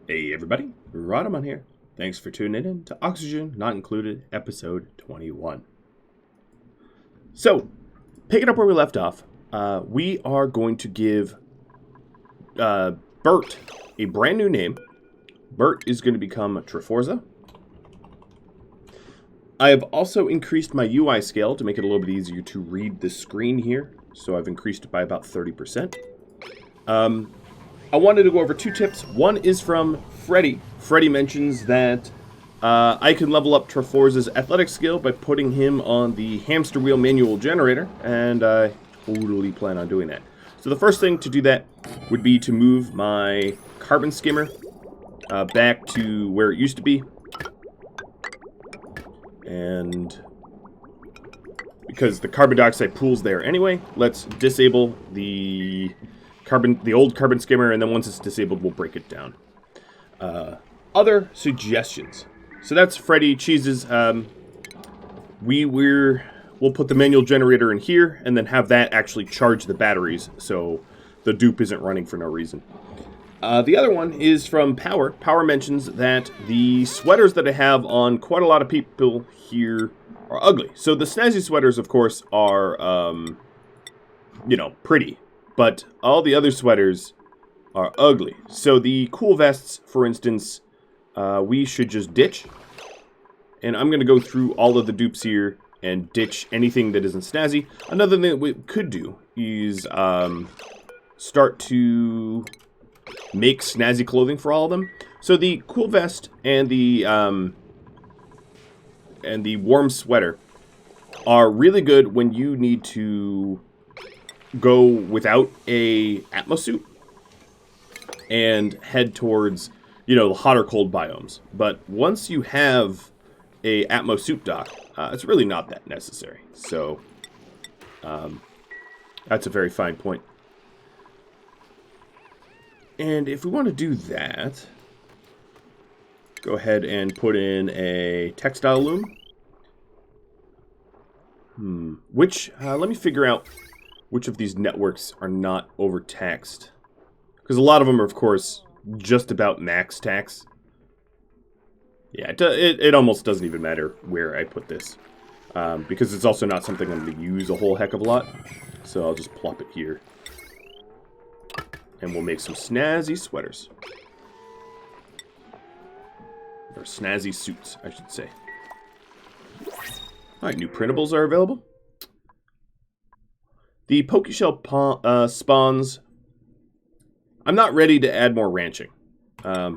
Hey everybody, Rodamon here. Thanks for tuning in to Oxygen Not Included, episode 21. So, picking up where we left off, we are going to give Bert a brand new name. Bert is going to become Triforza. I have also increased my UI scale to make it a little bit easier to read the screen here. So I've increased it by about 30%. I wanted to go over two tips. One is from Freddy. Freddy mentions that I can level up Triforza's athletic skill by putting him on the hamster wheel manual generator, and I totally plan on doing that. So the first thing to do that would be to move my carbon skimmer back to where it used to be. And because the carbon dioxide pool's there anyway, let's disable the old carbon skimmer, and then once it's disabled, we'll break it down. Other suggestions. So that's Freddy Cheese's. We'll put the manual generator in here, and then have that actually charge the batteries, so the dupe isn't running for no reason. The other one is from Power. Power mentions that the sweaters that I have on quite a lot of people here are ugly. So the snazzy sweaters, of course, are, pretty. But all the other sweaters are ugly. So the cool vests, for instance, we should just ditch. And I'm going to go through all of the dupes here and ditch anything that isn't snazzy. Another thing that we could do is start to make snazzy clothing for all of them. So the cool vest and the warm sweater are really good when you need to go without a Atmos suit and head towards, the hot or cold biomes. But once you have a Atmos suit dock, it's really not that necessary. So that's a very fine point. And if we want to do that, go ahead and put in a textile loom. Let me figure out which of these networks are not overtaxed. Because a lot of them are, of course, just about max tax. Yeah, it almost doesn't even matter where I put this. Because it's also not something I'm going to use a whole heck of a lot. So I'll just plop it here. And we'll make some snazzy sweaters. Or snazzy suits, I should say. Alright, new printables are available. The Pokeshell spawns. I'm not ready to add more ranching.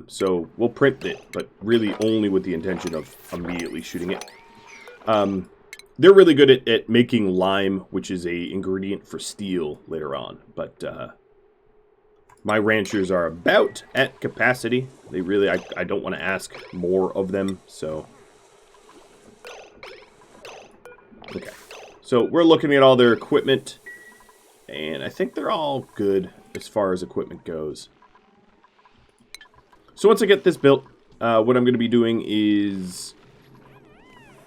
So we'll print it, but really only with the intention of immediately shooting it. They're really good at making lime, which is a ingredient for steel later on. But my ranchers are about at capacity. They really, I don't want to ask more of them, so. Okay. So we're looking at all their equipment. And I think they're all good as far as equipment goes. So once I get this built, what I'm going to be doing is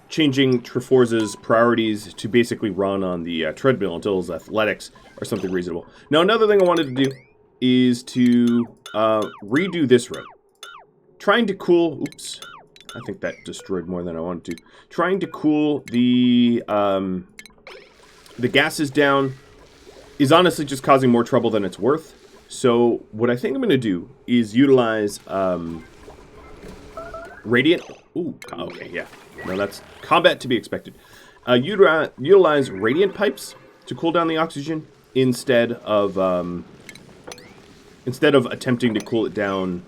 changing Triforza's priorities to basically run on the treadmill until his athletics are something reasonable. Now, another thing I wanted to do is to redo this road. Trying to cool... Oops. I think that destroyed more than I wanted to. Trying to cool the gases down is honestly just causing more trouble than it's worth. So what I think I'm going to do is utilize radiant... Ooh, okay, yeah. No, that's combat to be expected. Utilize radiant pipes to cool down the oxygen instead of attempting to cool it down,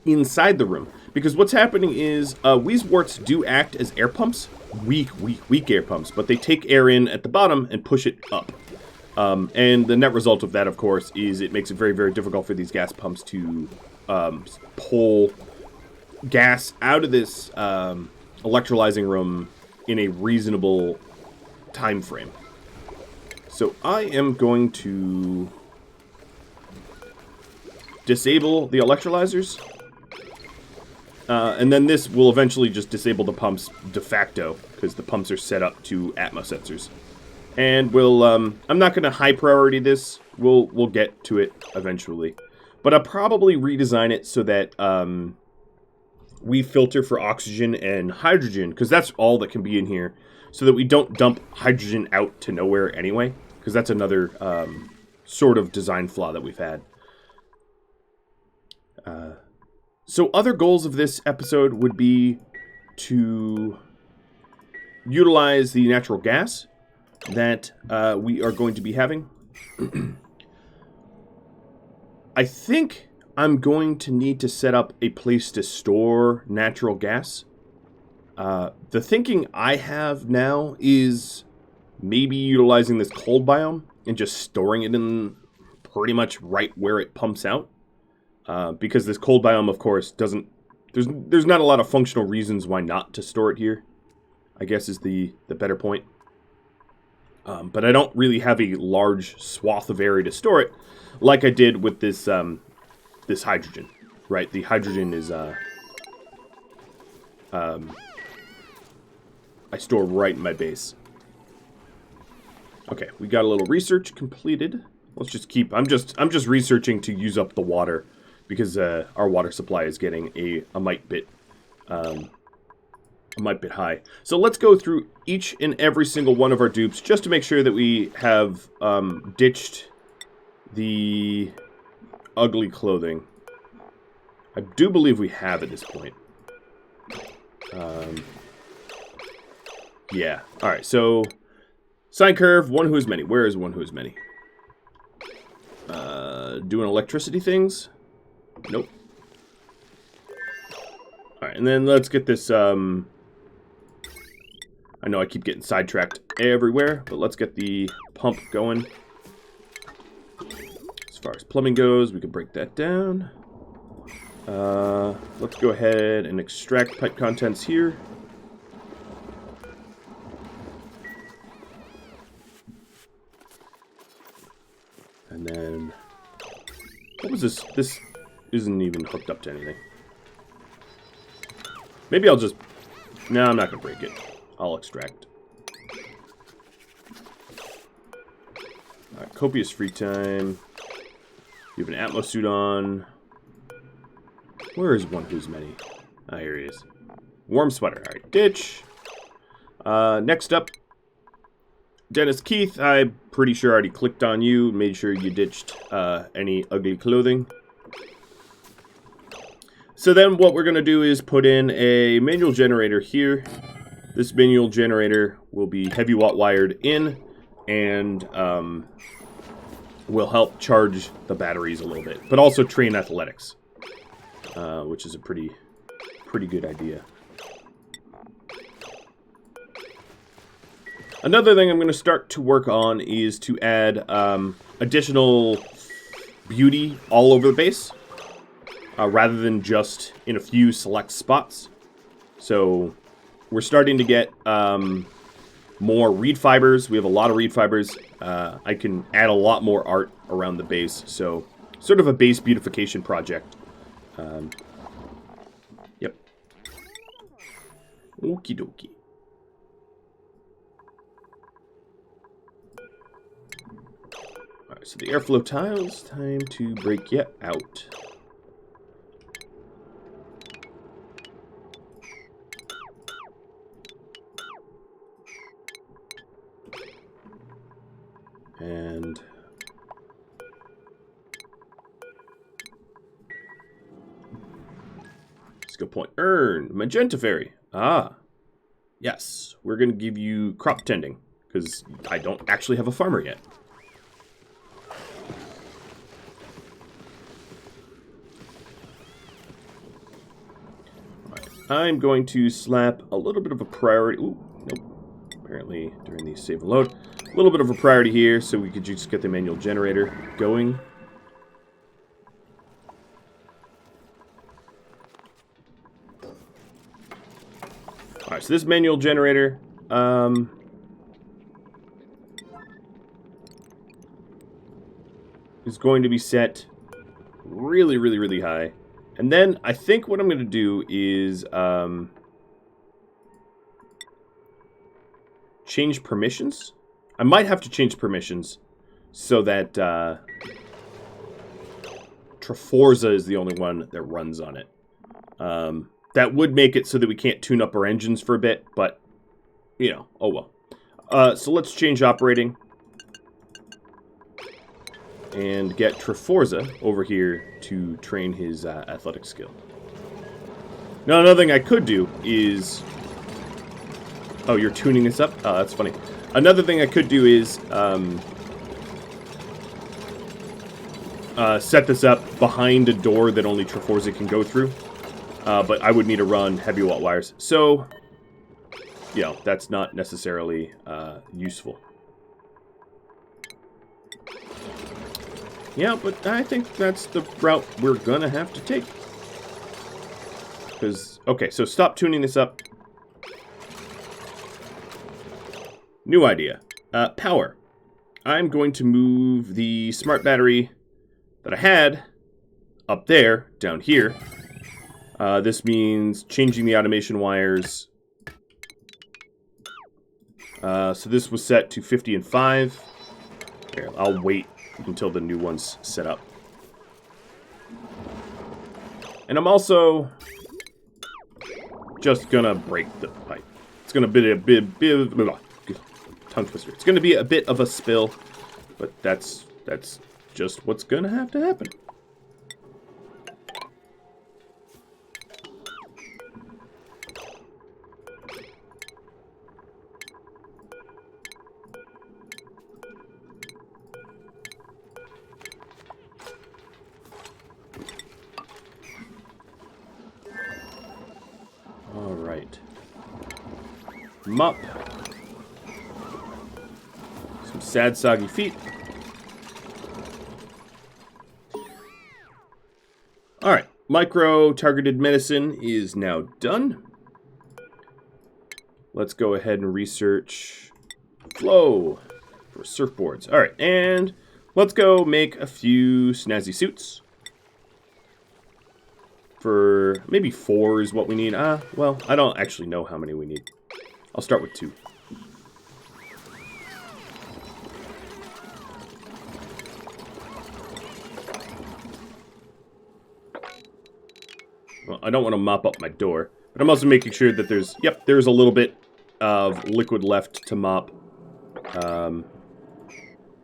inside the room. Because what's happening is Wheezeworts do act as air pumps. Weak air pumps. But they take air in at the bottom and push it up. And the net result of that, of course, is it makes it very, very difficult for these gas pumps to pull gas out of this electrolyzing room in a reasonable time frame. So I am going to disable the electrolyzers. And then this will eventually just disable the pumps de facto, because the pumps are set up to Atmos sensors. And we'll, I'm not going to high priority this. We'll get to it eventually. But I'll probably redesign it so that we filter for oxygen and hydrogen, because that's all that can be in here, so that we don't dump hydrogen out to nowhere anyway, because that's another sort of design flaw that we've had. So other goals of this episode would be to utilize the natural gas that we are going to be having. I think I'm going to need to set up a place to store natural gas. The thinking I have now is maybe utilizing this cold biome and just storing it in pretty much right where it pumps out. Because this cold biome, of course, doesn't... There's not a lot of functional reasons why not to store it here, I guess is the better point. But I don't really have a large swath of area to store it, like I did with this this hydrogen, right? The hydrogen is I store right in my base. Okay, we got a little research completed. Let's just keep... I'm just researching to use up the water, because our water supply is getting a mite bit high. So let's go through each and every single one of our dupes just to make sure that we have ditched the ugly clothing. I do believe we have at this point. Yeah. Alright, so sine curve, one who is many. Where is one who is many? Doing electricity things? Nope. Alright, and then let's get this, I know I keep getting sidetracked everywhere, but let's get the pump going. As far as plumbing goes, we can break that down. Let's go ahead and extract pipe contents here. And then... what was this? This isn't even hooked up to anything. Maybe I'll just... no, I'm not going to break it. I'll extract. Alright, copious free time. You have an Atmos suit on. Where is one who's many? Ah, here he is. Warm sweater. Alright, ditch. Next up, Dennis Keith. I'm pretty sure I already clicked on you. Made sure you ditched any ugly clothing. So then what we're going to do is put in a manual generator here. This manual generator will be heavy watt wired in, and will help charge the batteries a little bit, but also train athletics, which is a pretty good idea. Another thing I'm going to start to work on is to add additional beauty all over the base, rather than just in a few select spots. So we're starting to get more reed fibers. We have a lot of reed fibers. I can add a lot more art around the base. So sort of a base beautification project. Yep. Okie dokie. Alright, so the airflow tiles, time to break you out. And skill point earned. Magenta Fairy. Ah. Yes. We're going to give you crop tending, because I don't actually have a farmer yet. Right. I'm going to slap a little bit of a priority. Ooh, nope. Apparently during the save and load. A little bit of a priority here, so we could just get the manual generator going. Alright, so this manual generator, is going to be set really, really, really high. And then I think what I'm going to do is change permissions. I might have to change permissions so that Triforza is the only one that runs on it. That would make it so that we can't tune up our engines for a bit, but, you know, oh well. So let's change operating. And get Triforza over here to train his athletic skill. Now, another thing I could do is... Oh, you're tuning this up? Oh, that's funny. Another thing I could do is set this up behind a door that only Triforza can go through. But I would need to run heavy watt wires. So, you know, that's not necessarily useful. Yeah, but I think that's the route we're gonna have to take. Because, okay, so stop tuning this up. New idea. Power. I'm going to move the smart battery that I had up there, down here. This means changing the automation wires. So this was set to 50 and 5. Here, I'll wait until the new one's set up. And I'm also just gonna break the pipe. It's gonna be a bit tongue twister. It's gonna be a bit of a spill, but that's just what's gonna have to happen. Alright. Mop. Some sad, soggy feet. Alright. Micro-targeted medicine is now done. Let's go ahead and research flow for surfboards. Alright, and let's go make a few snazzy suits. For maybe 4 is what we need. Well, I don't actually know how many we need. I'll start with 2. Well, I don't want to mop up my door, but I'm also making sure that there's, yep, there's a little bit of liquid left to mop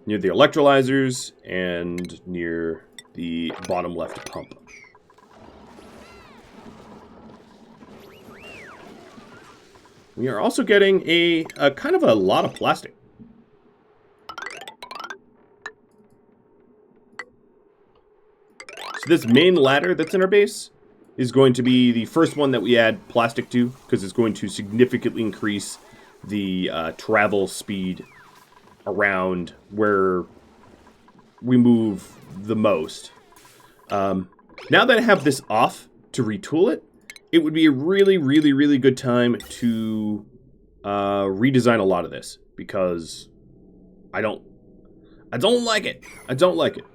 near the electrolyzers and near the bottom left pump. We are also getting a kind of a lot of plastic. So this main ladder that's in our base is going to be the first one that we add plastic to, because it's going to significantly increase the travel speed around where we move the most. Now that I have this off to retool it, it would be a really, really, really good time to redesign a lot of this, because I don't like it. I don't like it.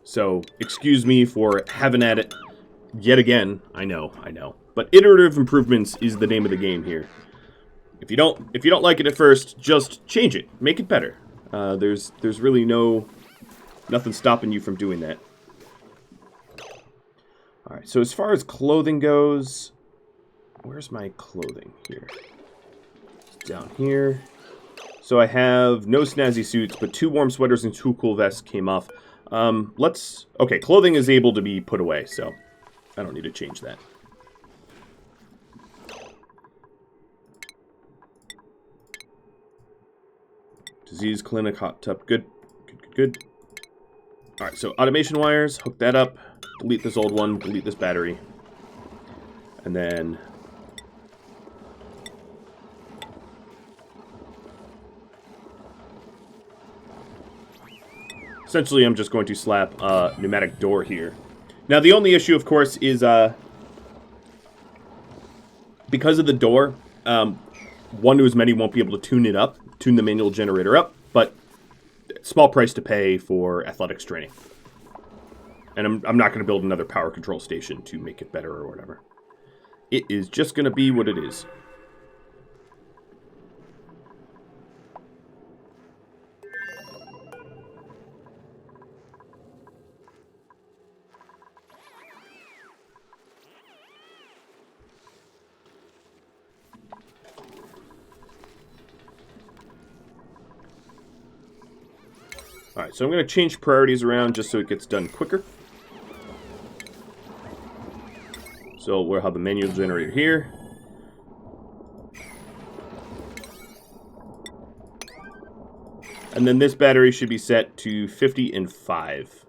So excuse me for having at it yet again. I know. But iterative improvements is the name of the game here. If you don't like it at first, just change it, make it better. There's really nothing stopping you from doing that. Alright, so as far as clothing goes, where's my clothing here? It's down here. So I have no snazzy suits, but 2 warm sweaters and 2 cool vests came off. Okay, clothing is able to be put away, so I don't need to change that. Disease clinic, hot tub, good. Alright, so automation wires, hook that up. Delete this old one, delete this battery. And then essentially I'm just going to slap a pneumatic door here. Now the only issue, of course, is because of the door, one to as many won't be able to tune the manual generator up, but small price to pay for athletics training. And I'm not going to build another power control station to make it better or whatever. It is just going to be what it is. Alright, so I'm going to change priorities around just so it gets done quicker. So we'll have the manual generator here. And then this battery should be set to 50 and 5.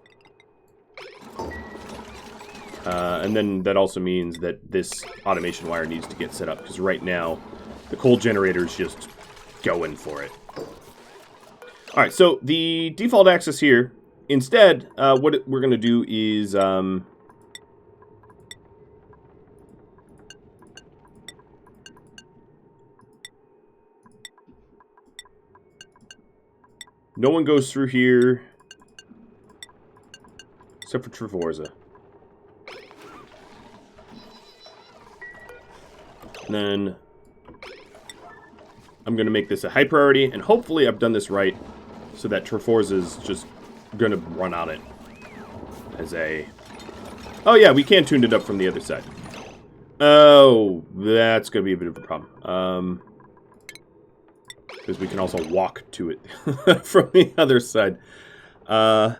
And then that also means that this automation wire needs to get set up, because right now the coal generator is just going for it. Alright, so the default access here, instead, what we're going to do is... no one goes through here except for Traforza. And then I'm going to make this a high priority, and hopefully I've done this right so that Traforza is just going to run on it as a... Oh yeah, we can tune it up from the other side. Oh, that's going to be a bit of a problem. Because we can also walk to it from the other side. Yeah,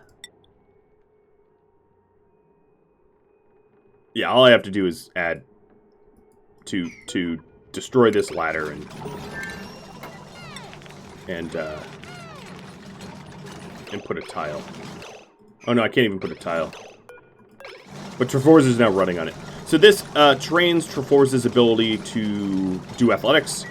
all I have to do is add to destroy this ladder and put a tile. Oh no, I can't even put a tile. But Traforza is now running on it. So this trains Traforza's ability to do athletics,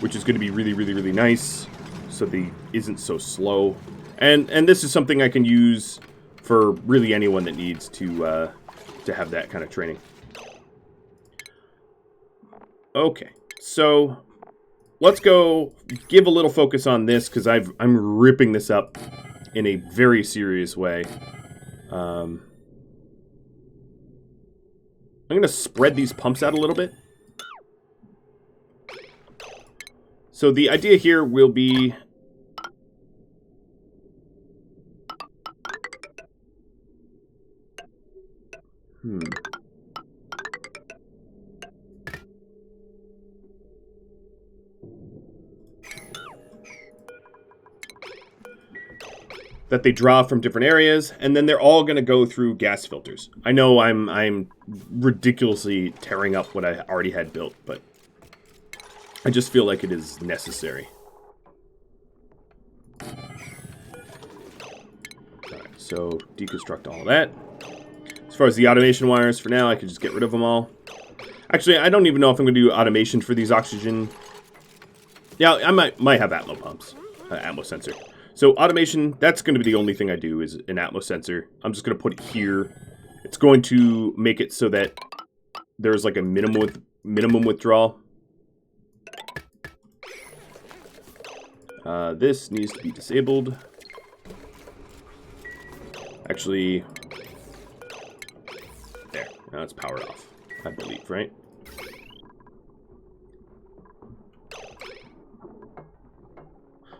which is going to be really, really, really nice, so the isn't so slow. And this is something I can use for really anyone that needs to have that kind of training. Okay, so let's go give a little focus on this, because I'm ripping this up in a very serious way. I'm going to spread these pumps out a little bit. So the idea here will be... that they draw from different areas, and then they're all going to go through gas filters. I know I'm ridiculously tearing up what I already had built, but I just feel like it is necessary. Alright, so deconstruct all that. As far as the automation wires, for now, I can just get rid of them all. Actually, I don't even know if I'm going to do automation for these oxygen. Yeah, I might have Atmo pumps. Atmo sensor. So automation, that's going to be the only thing I do is an Atmo sensor. I'm just going to put it here. It's going to make it so that there's like a minimum withdrawal. This needs to be disabled. Actually, there. Now it's powered off, I believe, right?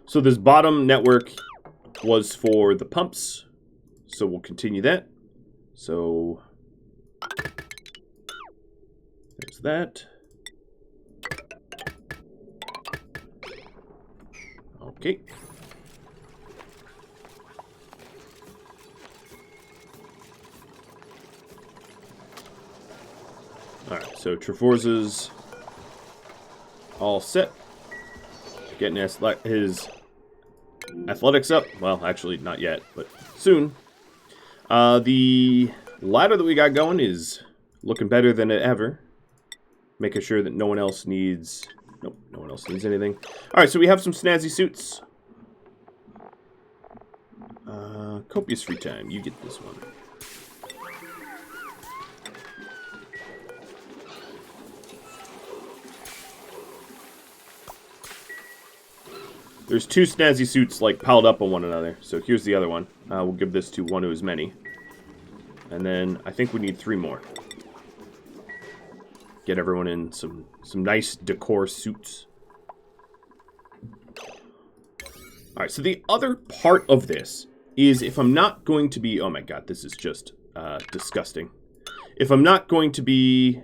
So this bottom network was for the pumps, so we'll continue that. So there's that. Okay. Alright, so Traforza's all set. Getting his athletics up. Well, actually, not yet, but soon. The ladder that we got going is looking better than ever. Making sure that no one else needs... Nope, no one else needs anything. Alright, so we have some snazzy suits. Copious free time. You get this one. There's two snazzy suits, like, piled up on one another. So here's the other one. We'll give this to one who is many. And then I think we need 3 more. Get everyone in some nice decor suits. Alright, so the other part of this is if I'm not going to be... Oh my god, this is just disgusting. If I'm not going to be...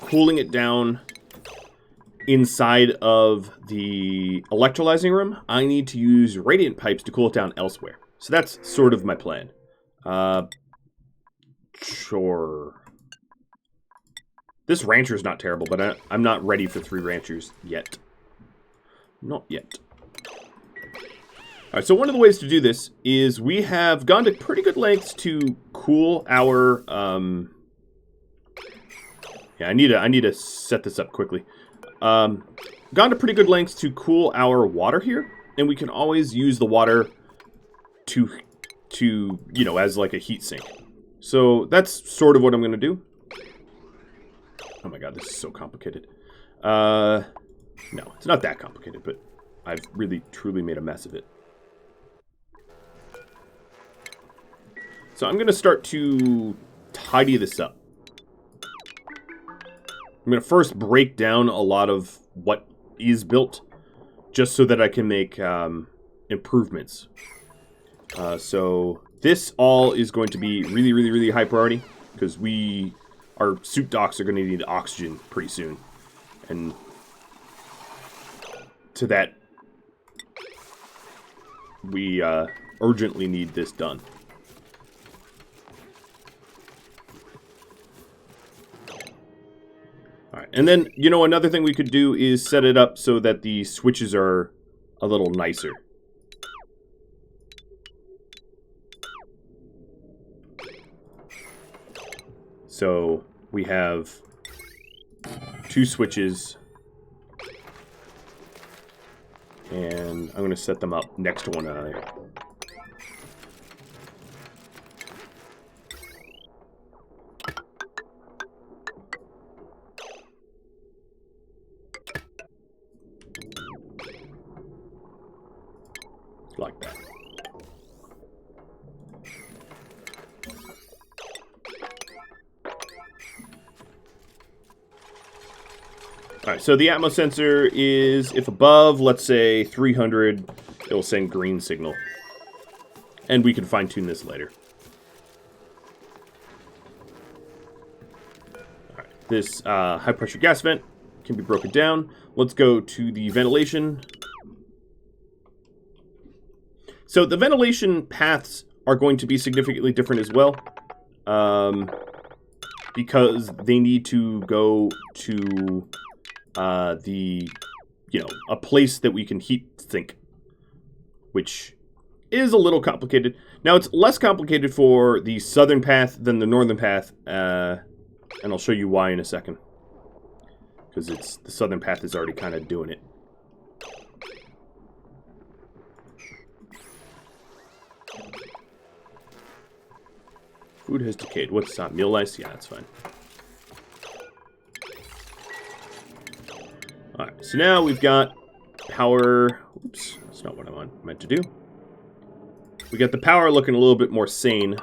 cooling it down inside of the electrolyzing room, I need to use radiant pipes to cool it down elsewhere. So that's sort of my plan. Sure. This rancher is not terrible, but I'm not ready for 3 ranchers yet. Not yet. Alright, so one of the ways to do this is we have gone to pretty good lengths to cool our... Yeah, I need to set this up quickly. Gone to pretty good lengths to cool our water here, and we can always use the water to you know, as like a heat sink. So that's sort of what I'm going to do. Oh my god, this is so complicated. No, it's not that complicated, but I've really, truly made a mess of it. So I'm going to start to tidy this up. I'm going to first break down a lot of what is built, just so that I can make improvements. So this all is going to be really, really, really high priority, because our suit docks are going to need oxygen pretty soon. And to that, we urgently need this done. Alright, and then, you know, another thing we could do is set it up so that the switches are a little nicer. So we have 2 switches, and I'm going to set them up next to one another. Like that. Alright, so the Atmos sensor is, if above, let's say, 300, it'll send green signal. And we can fine-tune this later. Alright, this high-pressure gas vent can be broken down. Let's go to the ventilation. So the ventilation paths are going to be significantly different as well. Because they need to go to... a place that we can heat sink, which is a little complicated. Now, it's less complicated for the southern path than the northern path, and I'll show you why in a second, because the southern path is already kind of doing it. Food has decayed. What's meal lice? Yeah, that's fine. Alright, so now we've got power... Oops, that's not what I meant to do. We got the power looking a little bit more sane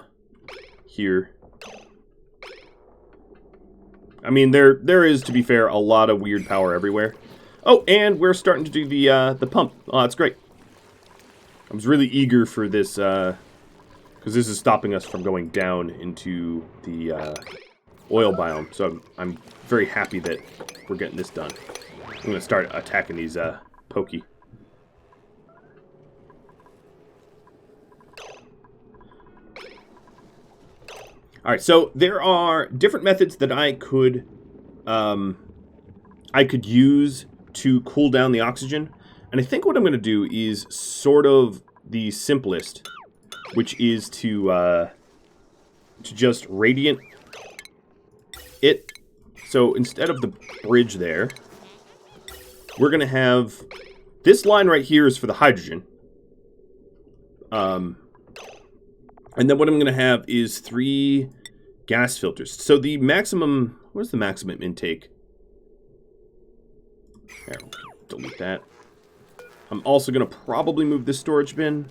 here. I mean, there is, to be fair, a lot of weird power everywhere. Oh, and we're starting to do the pump. Oh, that's great. I was really eager for this, because this is stopping us from going down into the oil biome. So I'm very happy that we're getting this done. I'm going to start attacking these pokey. Alright, so there are different methods that I could use to cool down the oxygen. And I think what I'm going to do is sort of the simplest, which is to just radiant it. So instead of the bridge there, we're going to have... This line right here is for the hydrogen. And then what I'm going to have is 3 gas filters. So the maximum... Where's the maximum intake? There, delete that. I'm also going to probably move this storage bin.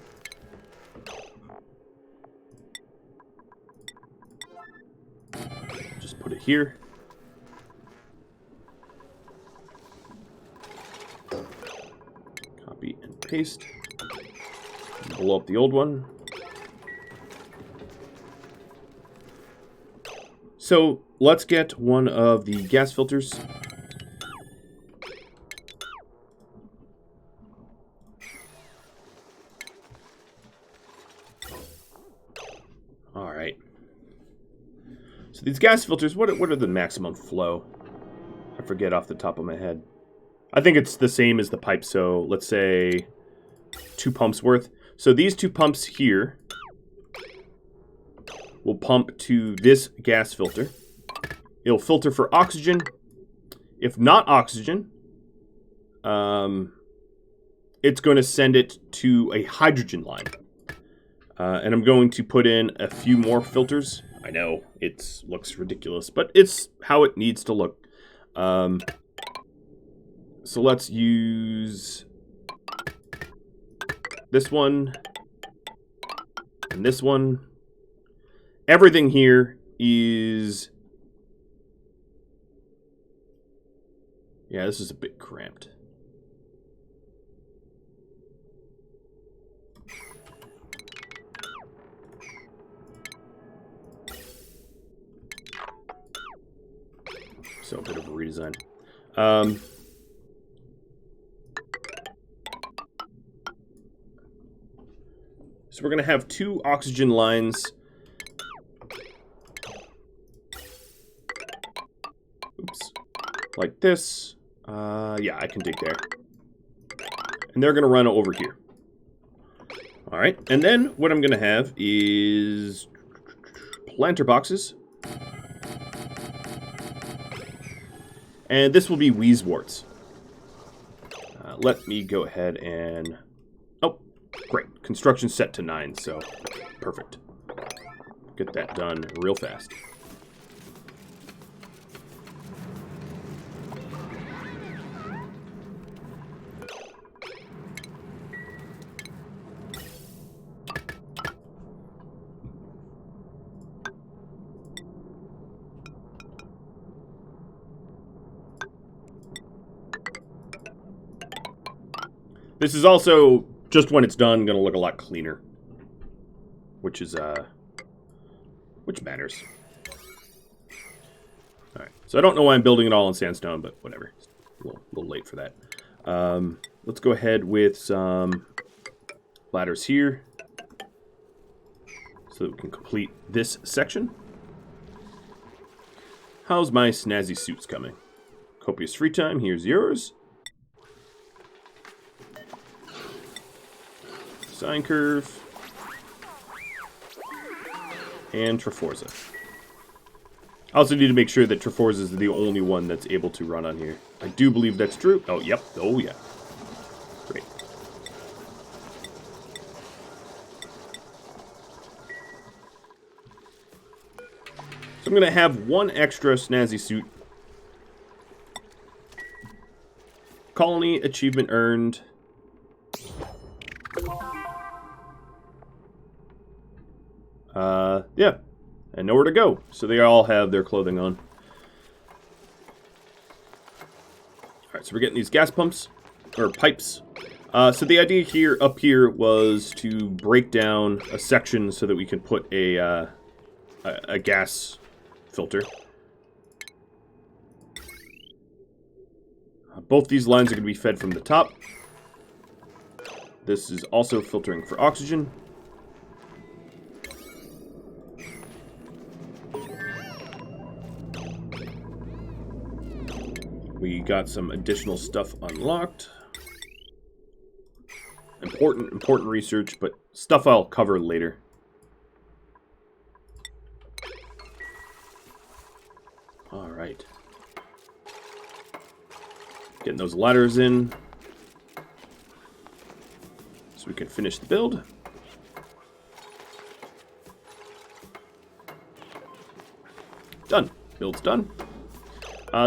Just put it here. Copy and paste. Blow up the old one. So let's get one of the gas filters. All right. So these gas filters, what are the maximum flow? I forget off the top of my head. I think it's the same as the pipe, so let's say 2 pumps worth. So these 2 pumps here will pump to this gas filter. It'll filter for oxygen. If not oxygen, it's going to send it to a hydrogen line. And I'm going to put in a few more filters. I know, it looks ridiculous, but it's how it needs to look. So let's use this one and this one. Everything here is... Yeah, this is a bit cramped. So a bit of a redesign. So we're going to have 2 oxygen lines. Oops. Like this. Yeah, I can dig there. And they're going to run over here. All right. And then what I'm going to have is planter boxes. And this will be Weezeworts. Let me go ahead and... Oh, great. Construction set to 9, so perfect. Get that done real fast. This is also, just when it's done, going to look a lot cleaner. Which is, which matters. Alright, so I don't know why I'm building it all in sandstone, but whatever. It's a little late for that. Let's go ahead with some ladders here. So that we can complete this section. How's my snazzy suits coming? Copious free time, here's yours. Sine curve, and Triforza. I also need to make sure that Triforza is the only one that's able to run on here. I do believe that's true. Oh, yep. Oh, yeah. Great. So I'm going to have 1 extra snazzy suit. Colony achievement earned. Yeah, and nowhere to go. So they all have their clothing on. Alright, so we're getting these gas pumps, or pipes. So the idea here, up here, was to break down a section so that we can put a gas filter. Both these lines are going to be fed from the top. This is also filtering for oxygen. We got some additional stuff unlocked. Important research, but stuff I'll cover later. All right. Getting those ladders in so we can finish the build. Done. Build's done.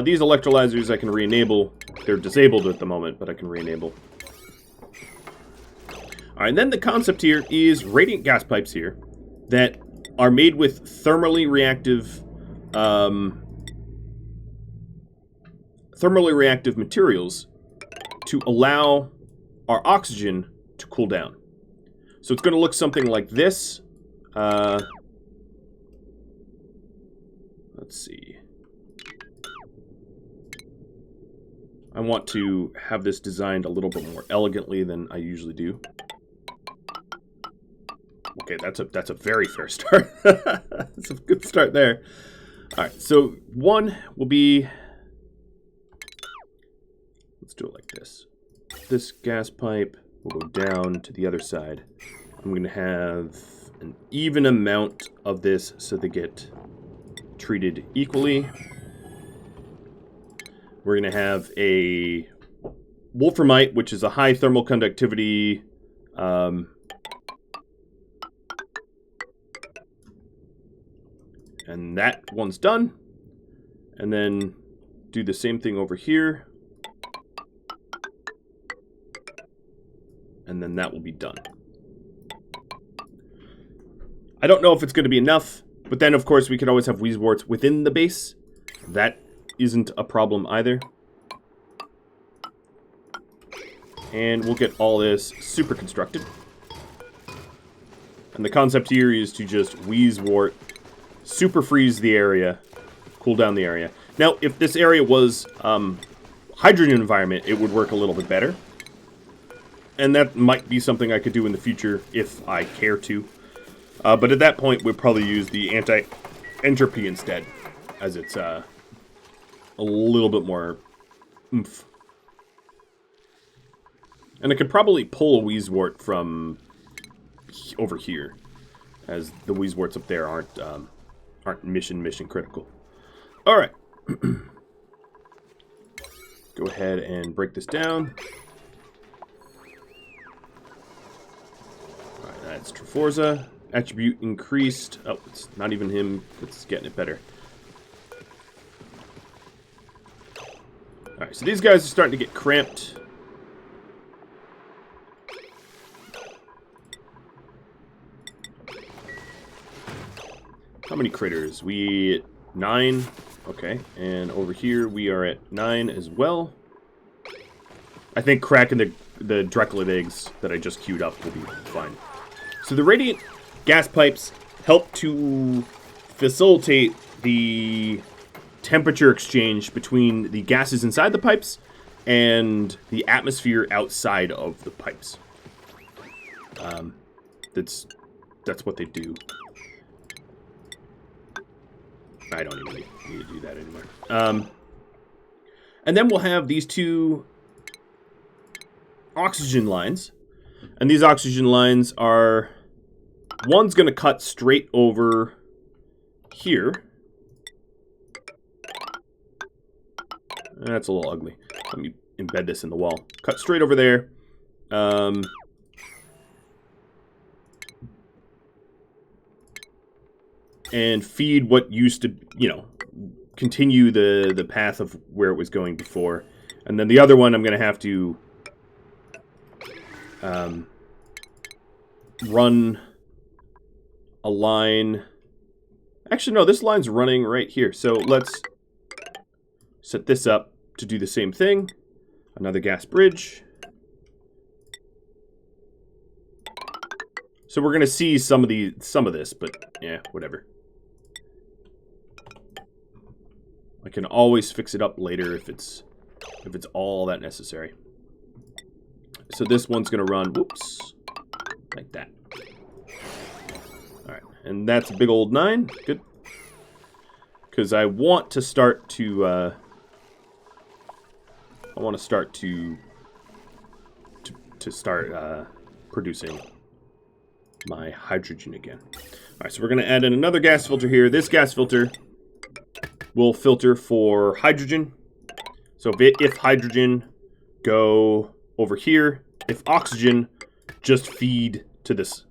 These electrolyzers I can re-enable. They're disabled at the moment, but I can re-enable. Alright, and then the concept here is radiant gas pipes here that are made with thermally reactive materials to allow our oxygen to cool down. So it's going to look something like this. Let's see. I want to have this designed a little bit more elegantly than I usually do. Okay, that's a very fair start. That's a good start there. All right, so one will be, let's do it like this. This gas pipe will go down to the other side. I'm going to have an even amount of this so they get treated equally. We're going to have a wolframite, which is a high thermal conductivity and that one's done. And then do the same thing over here. And then that will be done. I don't know if it's going to be enough, but then of course we could always have Weezeworts within the base. That isn't a problem either. And we'll get all this super constructed. And the concept here is to just Weezewort, super freeze the area, cool down the area. Now, if this area was hydrogen environment, it would work a little bit better. And that might be something I could do in the future if I care to. But at that point, we'd probably use the anti-entropy instead, as it's a little bit more oomph. And I could probably pull a Weezewort from over here, as the Weezeworts up there aren't mission critical. All right. Go ahead and break this down. All right, that's Triforza. Attribute increased. Oh, it's not even him. It's getting it better. All right, so these guys are starting to get cramped. How many critters? We at 9. Okay, and over here we are at 9 as well. I think cracking the Drecklid eggs that I just queued up will be fine. So the radiant gas pipes help to facilitate the temperature exchange between the gases inside the pipes and the atmosphere outside of the pipes. That's what they do. I don't even need to do that anymore. And then we'll have these two oxygen lines. And these oxygen lines are... One's going to cut straight over here. That's a little ugly. Let me embed this in the wall. Cut straight over there. And feed what used to, continue the path of where it was going before. And then the other one I'm going to have to run a line. Actually, no, this line's running right here. So let's set this up to do the same thing. Another gas bridge. So we're going to see some of this, but yeah, whatever. I can always fix it up later if it's all that necessary. So this one's going to run, whoops, like that. All right, and that's a big old 9. Good. Because I want to start to producing my hydrogen again. All right, so we're going to add in another gas filter here. This gas filter will filter for hydrogen. So if hydrogen, go over here. If oxygen, just feed to this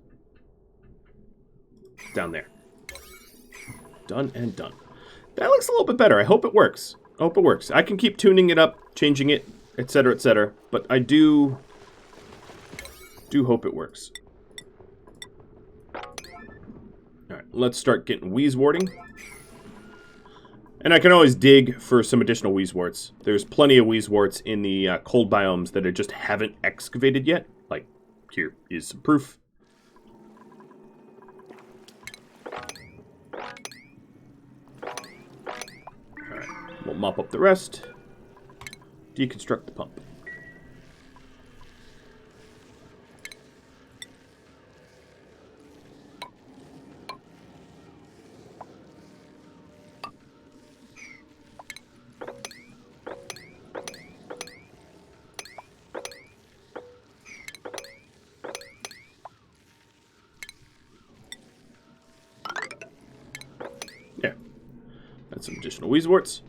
down there. Done and done. That looks a little bit better. I hope it works. I hope it works. I can keep tuning it up, changing it, etc., but I do hope it works. All right, let's start getting Weezeworting. And I can always dig for some additional Weezeworts. There's plenty of Weezeworts in the cold biomes that I just haven't excavated yet. Like, here is some proof. We'll mop up the rest. Deconstruct the pump. There. That's some additional Weezeworts.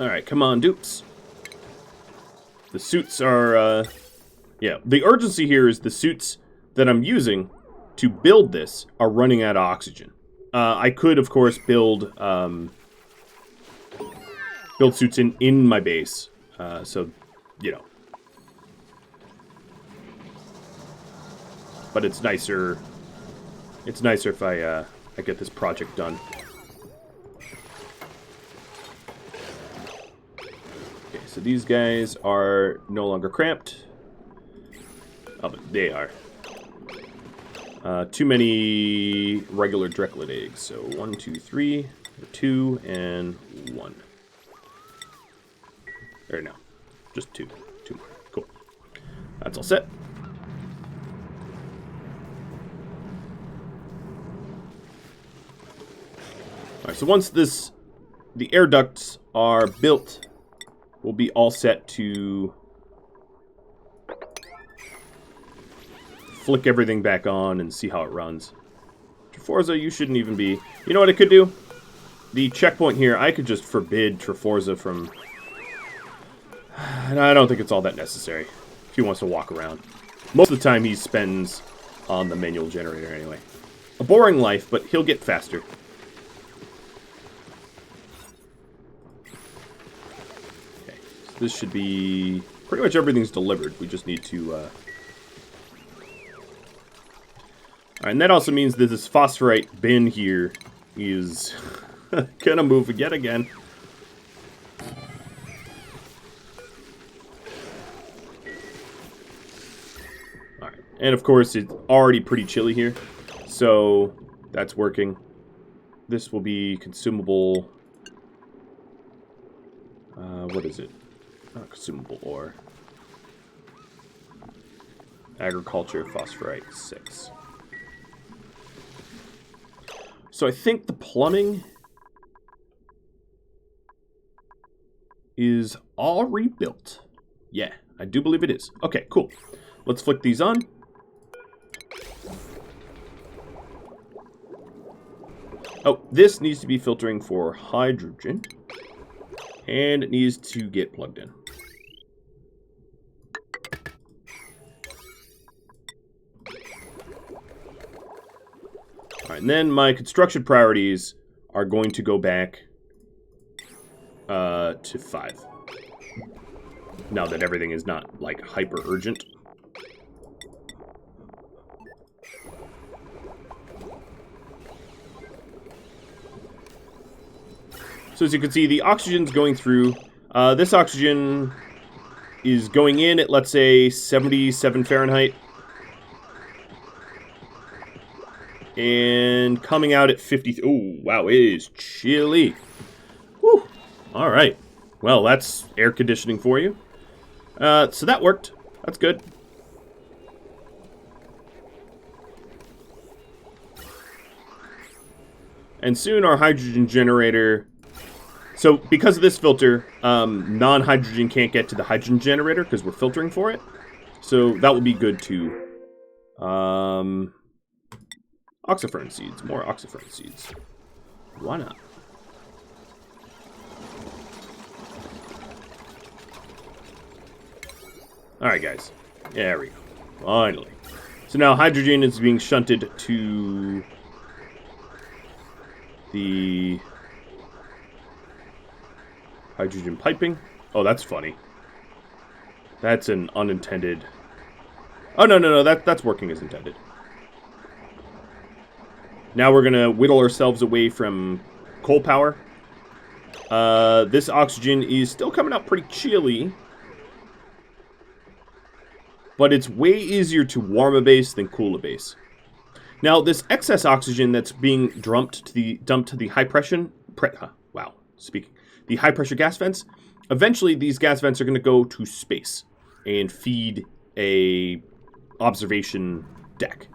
Alright, come on, dupes. The suits are, yeah, the urgency here is the suits that I'm using to build this are running out of oxygen. I could, of course, build suits in my base, so, you know. But it's nicer if I get this project done. So these guys are no longer cramped. Oh, but they are. Too many regular Drecklet eggs. So 1, 2, 3, 2, and 1. Or no, just 2. 2 more. Cool. That's all set. All right. So once the air ducts are built, we'll be all set to flick everything back on and see how it runs. Triforza, you shouldn't even be... You know what I could do? The checkpoint here, I could just forbid Triforza from... And I don't think it's all that necessary if he wants to walk around. Most of the time he spends on the manual generator anyway. A boring life, but he'll get faster. This should be... Pretty much everything's delivered. We just need to... Alright, and that also means that this phosphorite bin here is gonna move yet again. Alright, and of course it's already pretty chilly here, so that's working. This will be consumable... what is it? Not consumable ore. Agriculture, phosphorite, 6. So I think the plumbing is all rebuilt. Yeah, I do believe it is. Okay, cool. Let's flick these on. Oh, this needs to be filtering for hydrogen. And it needs to get plugged in. Alright, and then my construction priorities are going to go back to 5. Now that everything is not, like, hyper urgent. So as you can see, the oxygen's going through. This oxygen is going in at, let's say, 77 Fahrenheit. And coming out at 50... Oh, wow, it is chilly. Whew. All right. Well, that's air conditioning for you. So that worked. That's good. And soon our hydrogen generator... So, because of this filter, non-hydrogen can't get to the hydrogen generator because we're filtering for it. So, that will be good too. Oxifern seeds. More oxifern seeds. Why not? Alright, guys. There we go. Finally. So now hydrogen is being shunted to the hydrogen piping. Oh, that's funny. That's an unintended... Oh, no, that's working as intended. Now we're going to whittle ourselves away from coal power. This oxygen is still coming out pretty chilly. But it's way easier to warm a base than cool a base. Now, this excess oxygen that's being dumped to the high pressure, the high pressure gas vents. Eventually, these gas vents are going to go to space and feed a observation deck.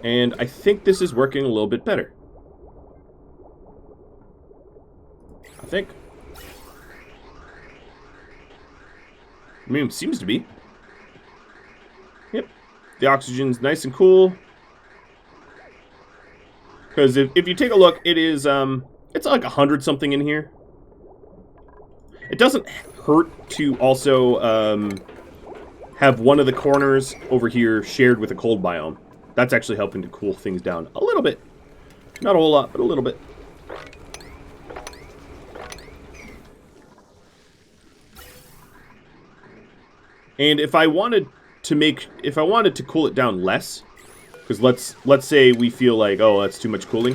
And I think this is working a little bit better. I think. I mean, it seems to be. Yep. The oxygen's nice and cool. Because if you take a look, it is, it's like 100 something in here. It doesn't hurt to also have one of the corners over here shared with a cold biome. That's actually helping to cool things down a little bit. Not a whole lot, but a little bit. And if I wanted to cool it down less, because let's say we feel like, oh, that's too much cooling,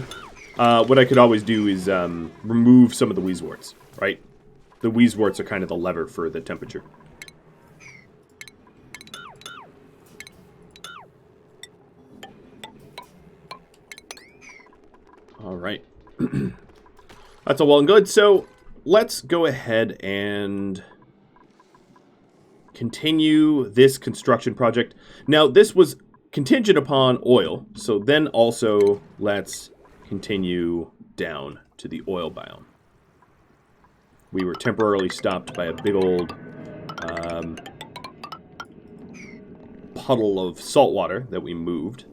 what I could always do is remove some of the Wheezeworts, right? The Wheezeworts are kind of the lever for the temperature. All right. That's all well and good. So let's go ahead and continue this construction project. Now, this was contingent upon oil, so then also let's continue down to the oil biome. We were temporarily stopped by a big old puddle of salt water that we moved.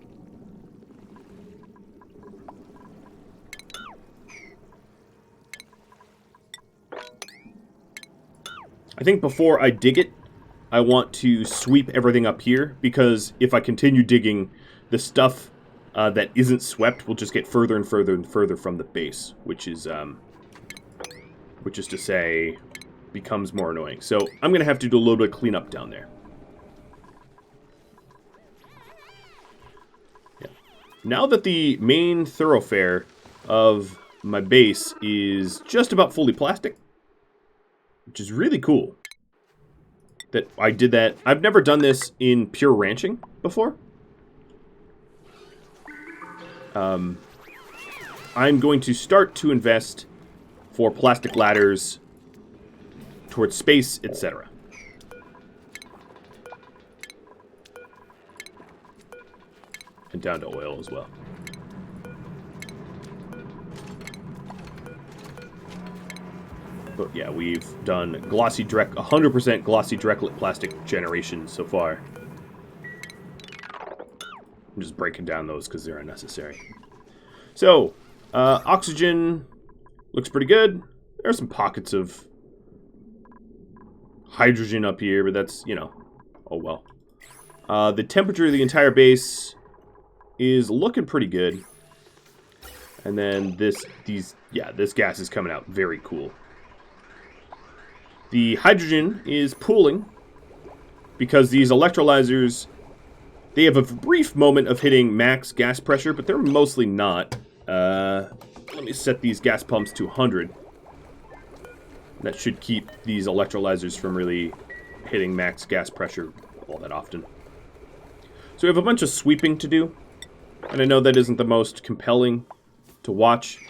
I think before I dig it, I want to sweep everything up here, because if I continue digging, the stuff that isn't swept will just get further and further and further from the base, which is to say, becomes more annoying. So I'm going to have to do a little bit of cleanup down there. Yeah. Now that the main thoroughfare of my base is just about fully plastic, which is really cool that I did that. I've never done this in pure ranching before. I'm going to start to invest for plastic ladders towards space, etc. And down to oil as well. But yeah, we've done glossy direct, 100% glossy directlet plastic generation so far. I'm just breaking down those because they're unnecessary. So, oxygen looks pretty good. There are some pockets of hydrogen up here, but that's, you know, oh well. The temperature of the entire base is looking pretty good. And then this gas is coming out very cool. The hydrogen is pooling because these electrolyzers, they have a brief moment of hitting max gas pressure, but they're mostly not. Let me set these gas pumps to 100. That should keep these electrolyzers from really hitting max gas pressure all that often. So we have a bunch of sweeping to do, and I know that isn't the most compelling to watch.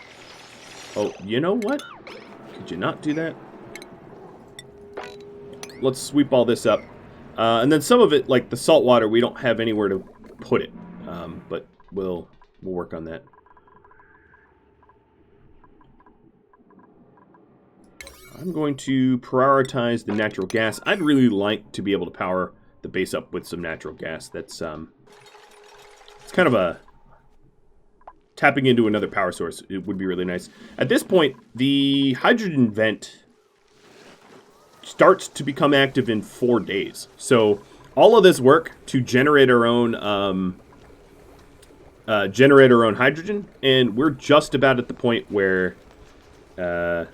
Oh, you know what? Could you not do that? Let's sweep all this up. And then some of it, like the salt water, we don't have anywhere to put it. But we'll work on that. I'm going to prioritize the natural gas. I'd really like to be able to power the base up with some natural gas. That's it's kind of a tapping into another power source. It would be really nice. At this point, the hydrogen vent starts to become active in 4 days. So all of this work to generate our own hydrogen, and we're just about at the point where we're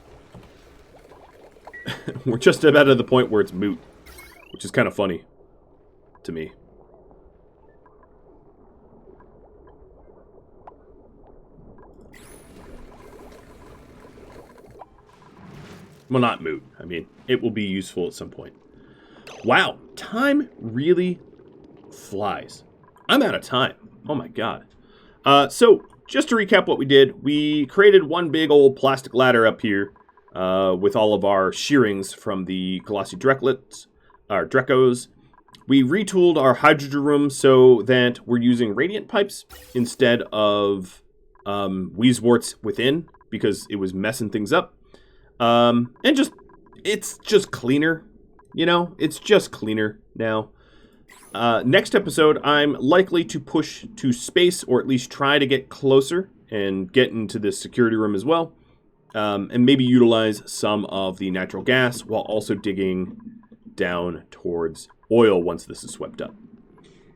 just about at the point where it's moot, which is kind of funny to me. Well, not moot. I mean, it will be useful at some point. Wow, time really flies. I'm out of time. Oh my god. So, just to recap what we did, we created one big old plastic ladder up here with all of our shearings from the glossy Drecos. We retooled our hydrogen room so that we're using radiant pipes instead of Weezeworts within, because it was messing things up. And it's just cleaner, you know? It's just cleaner now. Next episode, I'm likely to push to space, or at least try to get closer and get into this security room as well. And maybe utilize some of the natural gas while also digging down towards oil once this is swept up.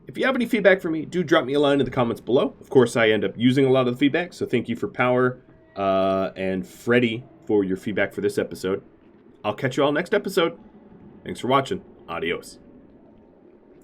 If you have any feedback for me, do drop me a line in the comments below. Of course, I end up using a lot of the feedback, so thank you for Power and Freddy for your feedback for this episode. I'll catch you all next episode. Thanks for watching. Adios.